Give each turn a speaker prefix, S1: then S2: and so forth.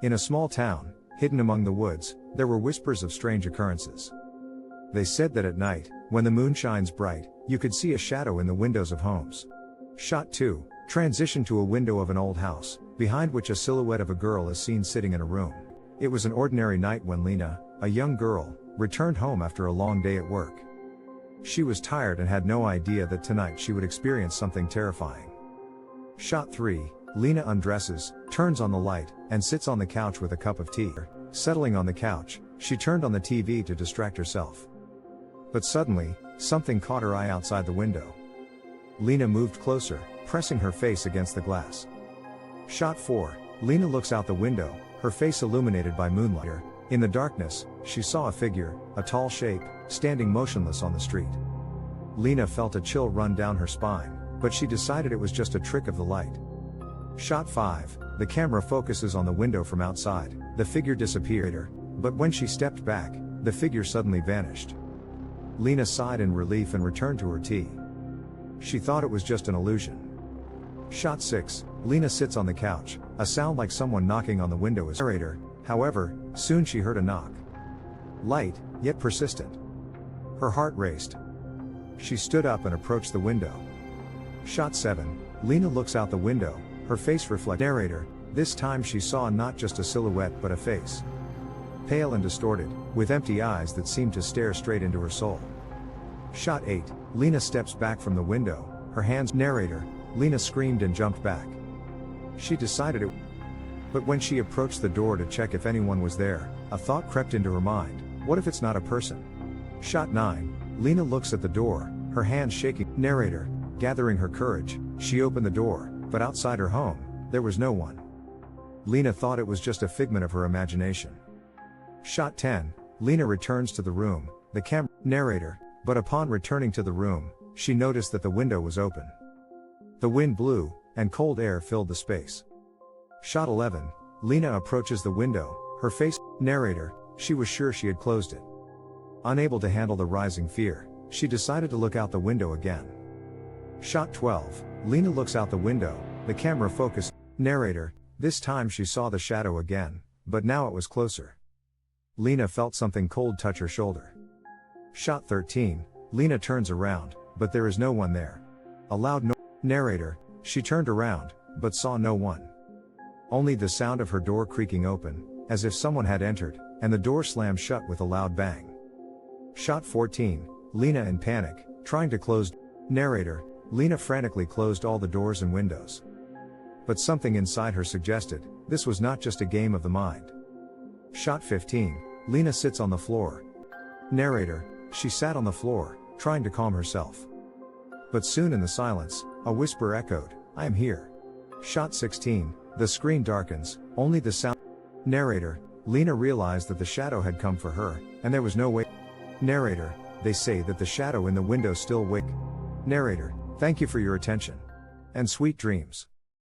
S1: In a small town, hidden among the woods, there were whispers of strange occurrences. They said that at night, when the moon shines bright, you could see a shadow in the windows of homes. Shot 2. Transition to a window of an old house, behind which a silhouette of a girl is seen sitting in a room. It was an ordinary night when Lena, a young girl, returned home after a long day at work. She was tired and had no idea that tonight she would experience something terrifying. Shot 3. Lena undresses, turns on the light, and sits on the couch with a cup of tea. Settling on the couch, she turned on the TV to distract herself. But suddenly, something caught her eye outside the window. Lena moved closer, pressing her face against the glass. Shot 4. Lena looks out the window, her face illuminated by moonlight. In the darkness, she saw a figure, a tall shape, standing motionless on the street. Lena felt a chill run down her spine, but she decided it was just a trick of the light. Shot 5. The camera focuses on the window from outside. The figure disappeared, but when she stepped back, the figure suddenly vanished. Lena sighed in relief and returned to her tea. She thought it was just an illusion. Shot 6. Lena sits on the couch, a sound like someone knocking on the window is narrator. However, soon she heard a knock. Light, yet persistent. Her heart raced. She stood up and approached the window. Shot 7. Lena looks out the window, her face reflects narrator. This time she saw not just a silhouette but a face. Pale and distorted, with empty eyes that seemed to stare straight into her soul. Shot 8. Lena steps back from the window, her hands narrator. Lena screamed and jumped back. She decided it. But when she approached the door to check if anyone was there, a thought crept into her mind. What if it's not a person? Shot 9. Lena looks at the door, her hands shaking. Narrator. Gathering her courage, she opened the door, but outside her home, there was no one. Lena thought it was just a figment of her imagination. Shot 10. Lena returns to the room, the camera. Narrator. But upon returning to the room, she noticed that the window was open. The wind blew, and cold air filled the space. Shot 11. Lena approaches the window, her face. Narrator. She was sure she had closed it. Unable to handle the rising fear, she decided to look out the window again. Shot 12. Lena looks out the window, the camera focus. Narrator. This time she saw the shadow again, but now it was closer. Lena felt something cold touch her shoulder. Shot 13. Lena turns around, but there is no one there. A loud noise. Narrator. She turned around, but saw no one. Only the sound of her door creaking open, as if someone had entered, and the door slammed shut with a loud bang. Shot 14. Lena in panic, trying to close. Narrator. Lena frantically closed all the doors and windows. But something inside her suggested, this was not just a game of the mind. Shot 15. Lena sits on the floor. Narrator. She sat on the floor, trying to calm herself. But soon in the silence, a whisper echoed, I am here. Shot 16. The screen darkens, only the sound. Narrator. Lena realized that the shadow had come for her, and there was no way. Narrator. They say that the shadow in the window still wake. Narrator. Thank you for your attention. And sweet dreams.